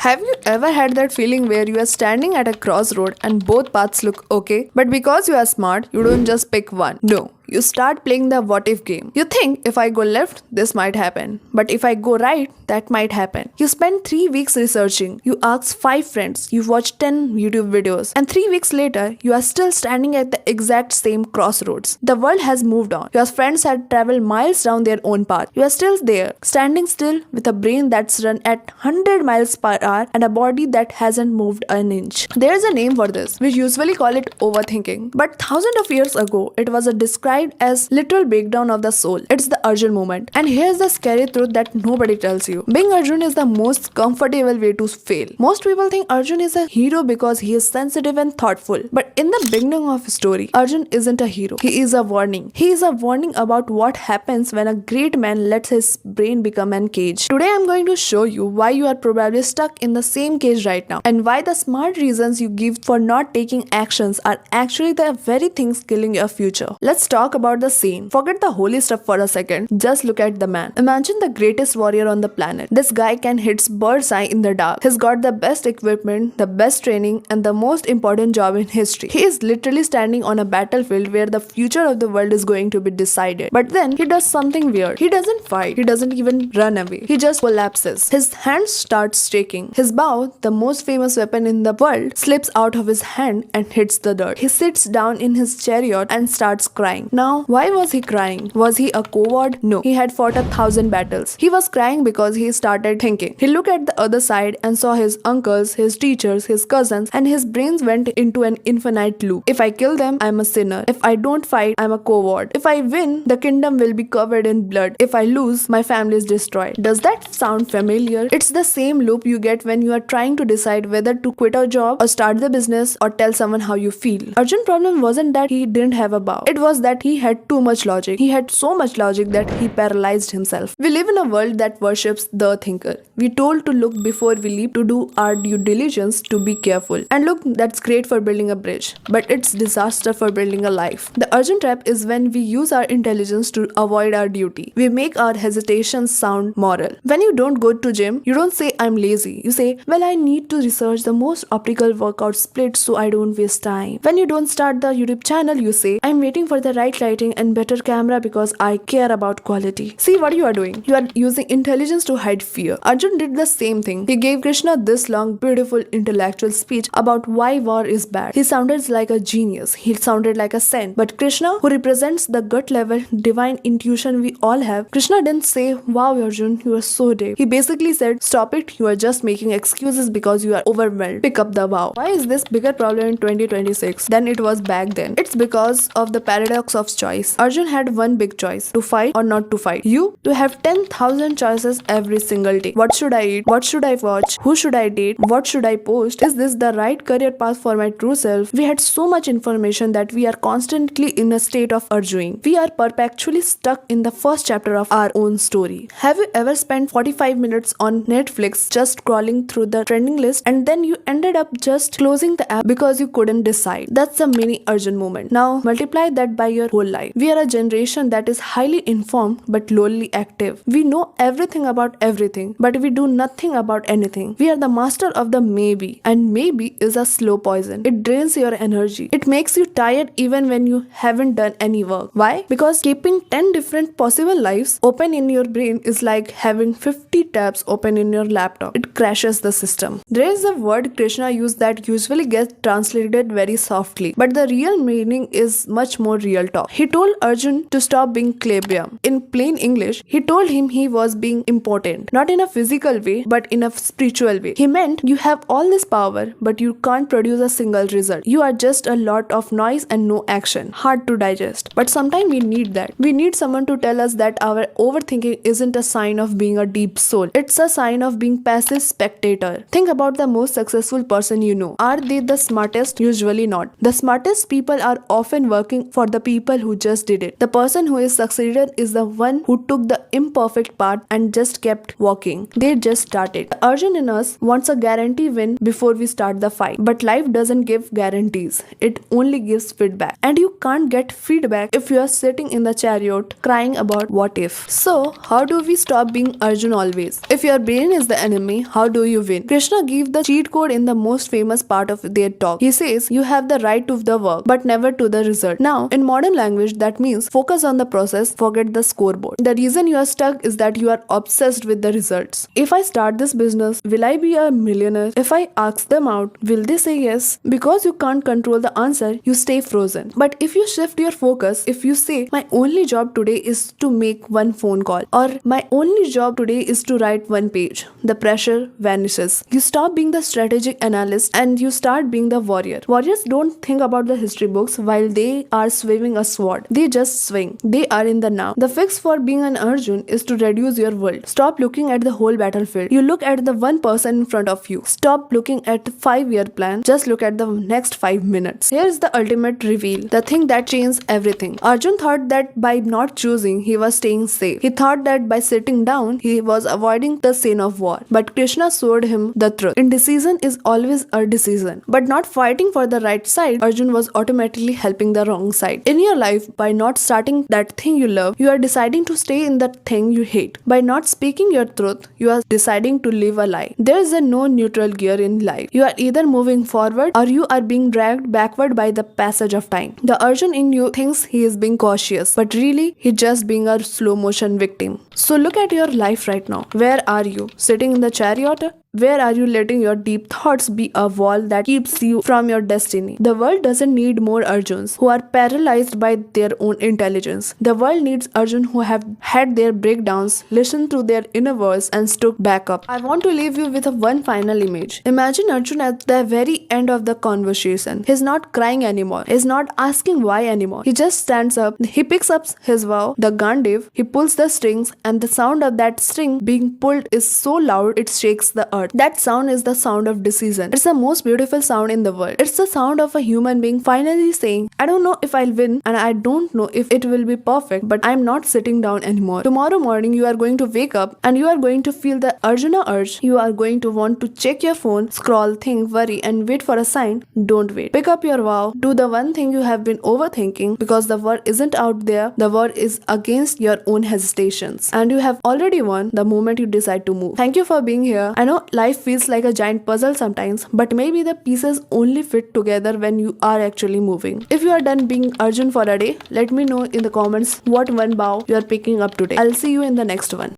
Have you ever had that feeling where you are standing at a crossroad and both paths look okay, but because you are smart, you don't just pick one? No. You start playing the what if game. You think if I go left, this might happen. But if I go right, that might happen. You spend 3 weeks researching. You ask 5 friends. You watch 10 YouTube videos. And 3 weeks later, you are still standing at the exact same crossroads. The world has moved on. Your friends had traveled miles down their own path. You are still there, standing still with a brain that's run at 100 miles per hour and a body that hasn't moved an inch. There's a name for this. We usually call it overthinking. But thousands of years ago, it was described as literal breakdown of the soul. It's the Arjun moment. And here's the scary truth that nobody tells you. Being Arjun is the most comfortable way to fail. Most people think Arjun is a hero because he is sensitive and thoughtful. But in the beginning of the story, Arjun isn't a hero. He is a warning. He is a warning about what happens when a great man lets his brain become an cage. Today I'm going to show you why you are probably stuck in the same cage right now and why the smart reasons you give for not taking actions are actually the very things killing your future. Let's talk about the scene. Forget the holy stuff for a second. Just look at the man. Imagine the greatest warrior on the planet. This guy can hit bird's eye in the dark. He's got the best equipment, the best training, and the most important job in history. He is literally standing on a battlefield where the future of the world is going to be decided. But then he does something weird. He doesn't fight. He doesn't even run away. He just collapses. His hands start shaking. His bow, the most famous weapon in the world, slips out of his hand and hits the dirt. He sits down in his chariot and starts crying. Now, why was he crying? Was he a coward? No. He had fought 1,000 battles. He was crying because he started thinking. He looked at the other side and saw his uncles, his teachers, his cousins, and his brains went into an infinite loop. If I kill them, I'm a sinner. If I don't fight, I'm a coward. If I win, the kingdom will be covered in blood. If I lose, my family is destroyed. Does that sound familiar? It's the same loop you get when you are trying to decide whether to quit a job or start the business or tell someone how you feel. Arjun's problem wasn't that he didn't have a bow. It was that he had too much logic. He had so much logic that he paralyzed himself. We live in a world that worships the thinker. We're told to look before we leap, to do our due diligence, to be careful. And look, that's great for building a bridge, but it's disaster for building a life. The Arjun trap is when we use our intelligence to avoid our duty. We make our hesitations sound moral. When you don't go to gym, you don't say I'm lazy. You say, well, I need to research the most optimal workout split so I don't waste time. When you don't start the YouTube channel, you say, I'm waiting for the right lighting and better camera because I care about quality. See what you are doing? You are using intelligence to hide fear. Arjun did the same thing. He gave Krishna this long, beautiful intellectual speech about why war is bad. He sounded like a genius. He sounded like a saint. But Krishna, who represents the gut level divine intuition we all have, Krishna didn't say, wow Arjun, you are so deep. He basically said, stop it, you are just making excuses because you are overwhelmed. Pick up the bow. Why is this bigger problem in 2026 than it was back then? It's because of the paradox of choice. Arjun had one big choice, to fight or not to fight. You have 10,000 choices every single day. What should I eat? What should I watch? Who should I date? What should I post? Is this the right career path for my true self? We had so much information that we are constantly in a state of arguing. We are perpetually stuck in the first chapter of our own story. Have you ever spent 45 minutes on Netflix just scrolling through the trending list and then you ended up just closing the app because you couldn't decide? That's a mini Arjun moment. Now multiply that by your whole life. We are a generation that is highly informed but lowly active. We know everything about everything, but we do nothing about anything. We are the master of the maybe, and maybe is a slow poison. It drains your energy. It makes you tired even when you haven't done any work. Why? Because keeping 10 different possible lives open in your brain is like having 50 tabs open in your laptop. It crashes the system. There is a word Krishna used that usually gets translated very softly, but the real meaning is much more real talk. He told Arjun to stop being plebeian. In plain English, he told him he was being important, not in a physical way, but in a spiritual way. He meant you have all this power, but you can't produce a single result. You are just a lot of noise and no action. Hard to digest. But sometimes we need that. We need someone to tell us that our overthinking isn't a sign of being a deep soul. It's a sign of being passive spectator. Think about the most successful person you know. Are they the smartest? Usually not. The smartest people are often working for the people people who just did it. The person who is succeeded is the one who took the imperfect path and just kept walking. They just started. The Arjun in us wants a guarantee win before we start the fight. But life doesn't give guarantees. It only gives feedback. And you can't get feedback if you are sitting in the chariot crying about what if. So, how do we stop being Arjun always? If your brain is the enemy, how do you win? Krishna gave the cheat code in the most famous part of their talk. He says, you have the right to the work, but never to the result. Now, in modern language, that means focus on the process, forget the scoreboard. The reason you are stuck is that you are obsessed with the results. If I start this business, will I be a millionaire? If I ask them out, will they say yes? Because you can't control the answer, you stay frozen. But if you shift your focus, if you say, my only job today is to make one phone call, or my only job today is to write one page, the pressure vanishes. You stop being the strategic analyst and you start being the warrior. Warriors don't think about the history books while they are swinging a sword. They just swing. They are in the now. The fix for being an Arjun is to reduce your world. Stop looking at the whole battlefield. You look at the one person in front of you. Stop looking at the 5-year plan. Just look at the next 5 minutes. Here's the ultimate reveal. The thing that changed everything. Arjun thought that by not choosing, he was staying safe. He thought that by sitting down, he was avoiding the scene of war. But Krishna showed him the truth. Indecision is always a decision. But not fighting for the right side, Arjun was automatically helping the wrong side. In your life, by not starting that thing you love, you are deciding to stay in that thing you hate. By not speaking your truth, you are deciding to live a lie. There is a no neutral gear in life. You are either moving forward or you are being dragged backward by the passage of time. The Arjun in you thinks he is being cautious, but really he's just being a slow motion victim. So look at your life right now. Where are you? Sitting in the chariot? Where are you letting your deep thoughts be a wall that keeps you from your destiny? The world doesn't need more Arjuns who are paralyzed by their own intelligence. The world needs Arjun who have had their breakdowns, listened to their inner voice and stood back up. I want to leave you with one final image. Imagine Arjun at the very end of the conversation. He's not crying anymore. He's not asking why anymore. He just stands up. He picks up his vow, the Gandiv. He pulls the strings and the sound of that string being pulled is so loud it shakes the earth. That sound is the sound of decision. It's the most beautiful sound in the world. It's the sound of a human being finally saying, I don't know if I'll win and I don't know if it will be perfect, but I'm not sitting down anymore. Tomorrow morning you are going to wake up and you are going to feel the Arjuna urge. You are going to want to check your phone, scroll, think, worry and wait for a sign. Don't wait. Pick up your vow. Do the one thing you have been overthinking because the war isn't out there. The war is against your own hesitations. And you have already won the moment you decide to move. Thank you for being here. I know life feels like a giant puzzle sometimes, but maybe the pieces only fit together when you are actually moving. If you are done being Arjun for a day, let me know in the comments what one vow you are picking up today. I'll see you in the next one.